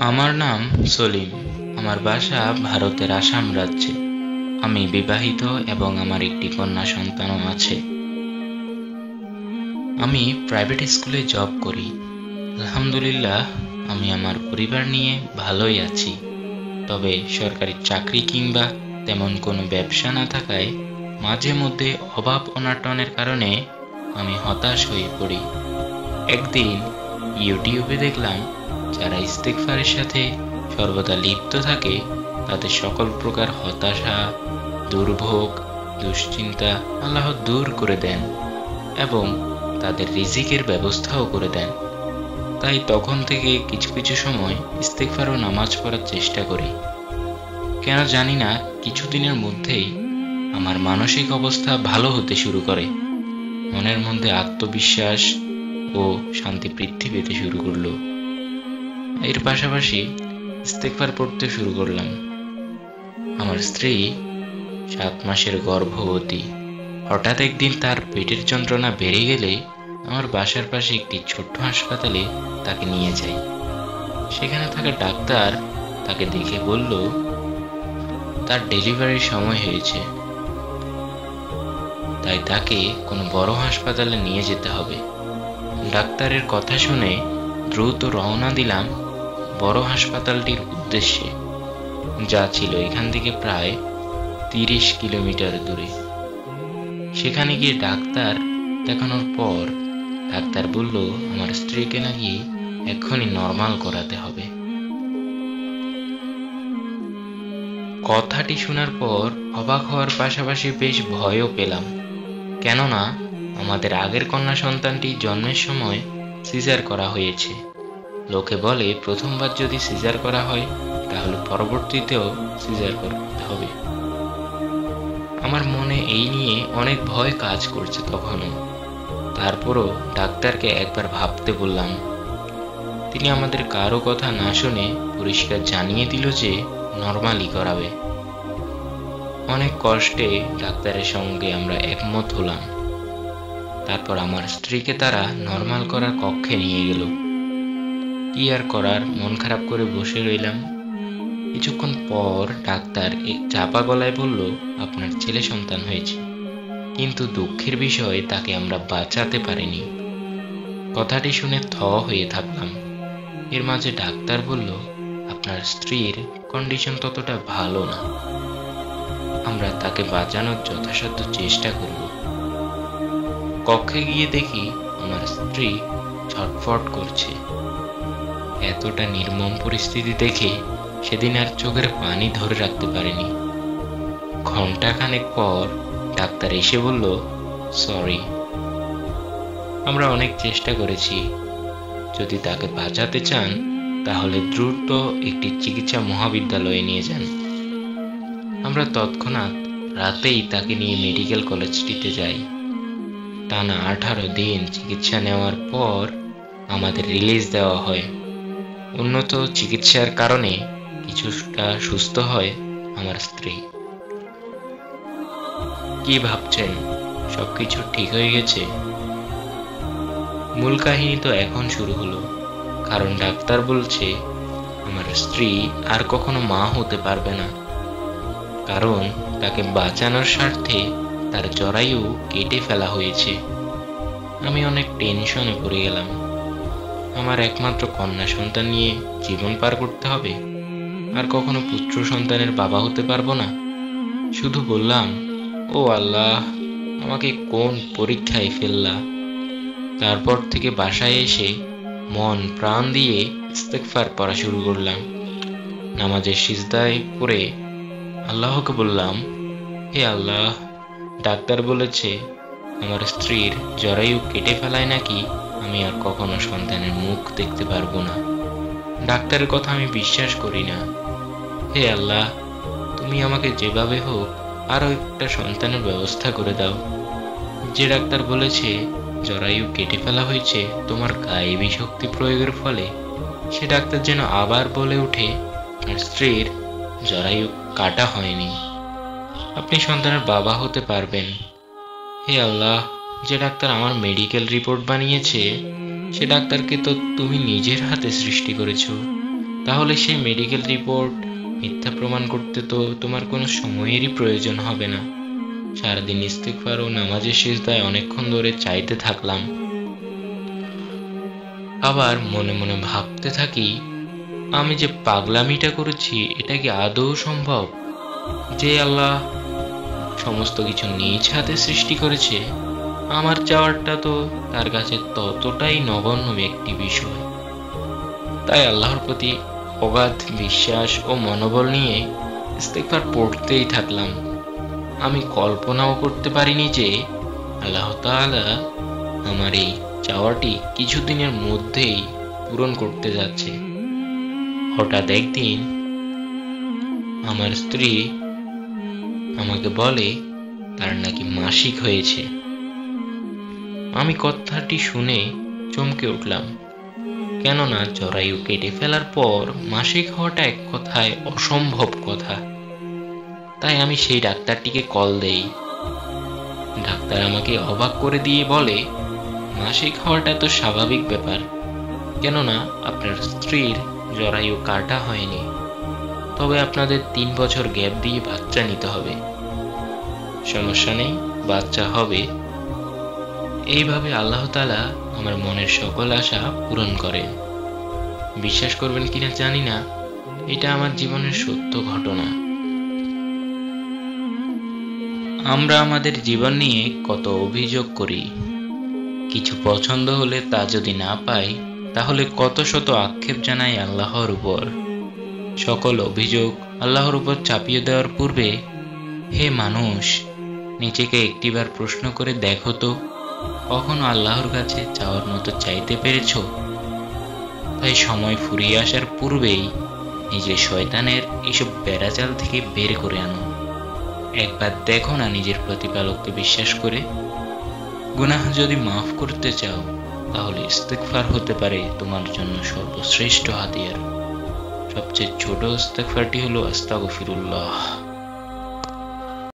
আমার নাম সলিম। আমার বাসা ভারতের আসাম রাজ্যে। আমি বিবাহিত এবং আমার একটি কন্যা সন্তানও আছে। আমি প্রাইভেট স্কুলে জব করি। আলহামদুলিল্লাহ, আমি আমার পরিবার নিয়ে ভালোই আছি। তবে সরকারি চাকরি কিংবা তেমন কোনো ব্যবসা না থাকায় মাঝে মধ্যে অভাব অনাটনের কারণে আমি হতাশ হয়ে পড়ি। একদিন ইউটিউবে দেখলাম, যারা ইস্তেগফারের সাথে সর্বদা লিপ্ত থাকে তাদের সকল প্রকার হতাশা, দুর্ভোগ, দুশ্চিন্তা আল্লাহ দূর করে দেন এবং তাদের রিজিকের ব্যবস্থাও করে দেন। তাই তখন থেকে কিছু কিছু সময় ইস্তেগফার ও নামাজ পড়ার চেষ্টা করি। কেন জানি না, কিছুদিনের মধ্যেই আমার মানসিক অবস্থা ভালো হতে শুরু করে। মনের মধ্যে আত্মবিশ্বাস ও শান্তি বৃদ্ধি পেতে শুরু করলো। এর পাশাপাশি ইস্তেগফার পড়তে শুরু করলাম। আমার স্ত্রী 7 মাসের গর্ভবতী। হঠাৎ একদিন তার পেটের যন্ত্রণা বেড়ে গেলে আমার বাসার পাশে একটি ছোট্ট হাসপাতালে তাকে নিয়ে যাই। সেখানে থাকা ডাক্তার তাকে দেখে বলল, তার ডেলিভারির সময় হয়েছে, তাই তাকে কোনো বড় হাসপাতালে নিয়ে যেতে হবে। ডাক্তারের কথা শুনে দ্রুত রওনা দিলাম বড় হাসপাতালটির উদ্দেশ্যে, যা ছিল এখান থেকে প্রায় 30 কিলোমিটার দূরে। সেখানে গিয়ে ডাক্তার দেখানোর পর ডাক্তার বলল, আমার স্ত্রীকে নাকি এক্ষুনি নর্মাল করাতে হবে। কথাটি শোনার পর অবাক হওয়ার পাশাপাশি বেশ ভয়ও পেলাম। কেননা আমাদের আগের কন্যা সন্তানটি জন্মের সময় সিজার করা হয়েছে। লোকে বলে, প্রথমবার যদি সিজার করা হয় তাহলে পরবর্তীতেও সিজার করতে হবে। আমার মনে এই নিয়ে অনেক ভয় কাজ করছে তখনও। তারপরও ডাক্তারকে একবার ভাবতে বললাম। তিনি আমাদের কারো কথা না শুনে পরিষ্কার জানিয়ে দিল যে নরমালি করাবে। অনেক কষ্টে ডাক্তারের সঙ্গে আমরা একমত হলাম। তারপর আমার স্ত্রীকে তারা নরমাল করার কক্ষে নিয়ে গেল। কি আর করার, মন খারাপ করে বসে রইলাম। কিছুক্ষণ পর ডাক্তার চাপা গলায় বলল, আপনার ছেলে সন্তান হয়েছে, কিন্তু দুঃখের বিষয় তাকে আমরা বাঁচাতে পারিনি। কথাটি শুনে থ হয়ে থাকলাম। এর মাঝে ডাক্তার বলল, আপনার স্ত্রীর কন্ডিশন ততটা ভালো না, আমরা তাকে বাঁচানোর যথাসাধ্য চেষ্টা করব। কক্ষে গিয়ে দেখি আমার স্ত্রী ছটফট করছে। এতটা নির্মম পরিস্থিতি দেখে সেদিন আর চোখের পানি ধরে রাখতে পারিনি। ঘন্টাখানেক পর ডাক্তার এসে বলল, সরি, আমরা অনেক চেষ্টা করেছি, যদি তাকে বাঁচাতে চান তাহলে দ্রুত একটি চিকিৎসা মহাবিদ্যালয়ে নিয়ে যান। আমরা তৎক্ষণাৎ রাতেই তাকে নিয়ে মেডিকেল কলেজটিতে যাই। টানা 18 দিন চিকিৎসা নেওয়ার পর আমাদের রিলিজ দেওয়া হয়। উন্নত চিকিৎসার কারণে কিছুটা সুস্থ হয় আমার স্ত্রী। কি ভাবছেন, সবকিছু ঠিক হয়ে গেছে? মূল কাহিনী তো এখন শুরু হলো। কারণ ডাক্তার বলছে আমার স্ত্রী আর কখনো মা হতে পারবে না, কারণ তাকে বাঁচানোর স্বার্থে তার জরায়ু কেটে ফেলা হয়েছে। আমি অনেক টেনশনে পড়ে গেলাম। আমার একমাত্র কন্যা সন্তান নিয়ে জীবন পার করতে হবে, আর কখনো পুত্র সন্তানের বাবা হতে পারবো না। শুধু বললাম, ও আল্লাহ, আমাকে কোন পরীক্ষায় ফেললা। তারপর থেকে বাসায় এসে মন প্রাণ দিয়ে ইস্তেগফার পড়া শুরু করলাম। নামাজের সিজদায় পড়ে আল্লাহকে বললাম, হে আল্লাহ, ডাক্তার বলেছে আমার স্ত্রীর জরায়ু কেটে ফেলায় নাকি আমি আর কখনো সন্তানের মুখ দেখতে পারবো না। ডাক্তারের কথা আমি বিশ্বাস করি না। হে আল্লাহ, তুমি আমাকে যেভাবে হোক আরো একটা সন্তানের ব্যবস্থা করে দাও। যে ডাক্তার বলেছে জরায়ু কেটে ফেলা হয়েছে তোমার গায়েবী শক্তি প্রয়োগের ফলে, সে ডাক্তার যেন আবার বলে ওঠে আমার স্ত্রীর জরায়ু কাটা হয়নি, আপনি সন্তানের বাবা হতে পারবেন। হে আল্লাহ, যে ডাক্তার আমার মেডিকেল রিপোর্ট বানিয়েছে সে ডাক্তারকে তো তুমি নিজের হাতে সৃষ্টি করেছো, তাহলে সেই মেডিকেল রিপোর্ট মিথ্যা প্রমাণ করতে তো তোমার কোনো সময়েরই প্রয়োজন হবে না। সারাদিন ইস্তিগফার ও নামাজের সিজদায় অনেকক্ষণ ধরে চাইতে থাকলাম। আবার মনে মনে ভাবতে থাকি, আমি যে পাগলামিটা করেছি এটা কি আদৌ সম্ভব? যে আল্লাহ সমস্ত কিছু নিজ হাতে সৃষ্টি করেছে, আমার চাওয়ারটা তো তার কাছে ততটাই নগণ্য একটি বিষয়। তাই আল্লাহর প্রতি অগাধ বিশ্বাস ও মনোবল নিয়ে ইস্তিগফার পড়তেই থাকলাম। আমি কল্পনাও করতে পারিনি যে আল্লাহ তাআলা আমার এই চাওয়াটি কিছুদিনের মধ্যেই পূরণ করতে যাচ্ছে। হঠাৎ একদিন আমার স্ত্রী আমাকে বলে তার নাকি মাসিক হয়েছে। আমি কথাটি শুনে চমকে উঠলাম, কেননা জরায়ু কেটে ফেলার পর মাসিক হওয়াটা এক কথায় অসম্ভব কথা। তাই আমি সেই ডাক্তারটিকে কল দেই। ডাক্তার আমাকে অবাক করে দিয়ে বলে, মাসিক হওয়াটা তো স্বাভাবিক ব্যাপার, কেননা আপনার স্ত্রীর জরায়ু কাটা হয়নি। তবে আপনাদের 3 বছর গ্যাপ দিয়ে বাচ্চা নিতে হবে। সমস্যা নেই, বাচ্চা হবে। এইভাবে আল্লাহ তাআলা আমার মনের সকল আশা পূরণ করেন। বিশ্বাস করবেন কিনা জানি না, এটা আমার জীবনের সত্য ঘটনা। আমরা আমাদের জীবন নিয়ে কত অভিযোগ করি। কিছু পছন্দ হলে তা যদি না পাই, তাহলে কত শত আক্ষেপ জানাই আল্লাহর উপর। সকল অভিযোগ আল্লাহর উপর চাপিয়ে দেওয়ার পূর্বে, হে মানুষ, নিজেকে একটিবার প্রশ্ন করে দেখো তো, কখনো আল্লাহর কাছে চাওয়ার মতো চাইতে পেরেছো? তাই সময় ফুরিয়ে আসার পূর্বেই নিজের শয়তানের এসব বেড়াজাল থেকে বের করে আনো। একবার দেখো না নিজের প্রতিপালককে বিশ্বাস করে। গুনাহ যদি মাফ করতে চাও, তাহলে ইস্তিগফার হতে পারে তোমার জন্য সর্বশ্রেষ্ঠ হাতিয়ার। সবচেয়ে ছোট ইস্তিগফারটি হলো আস্তাগফিরুল্লাহ।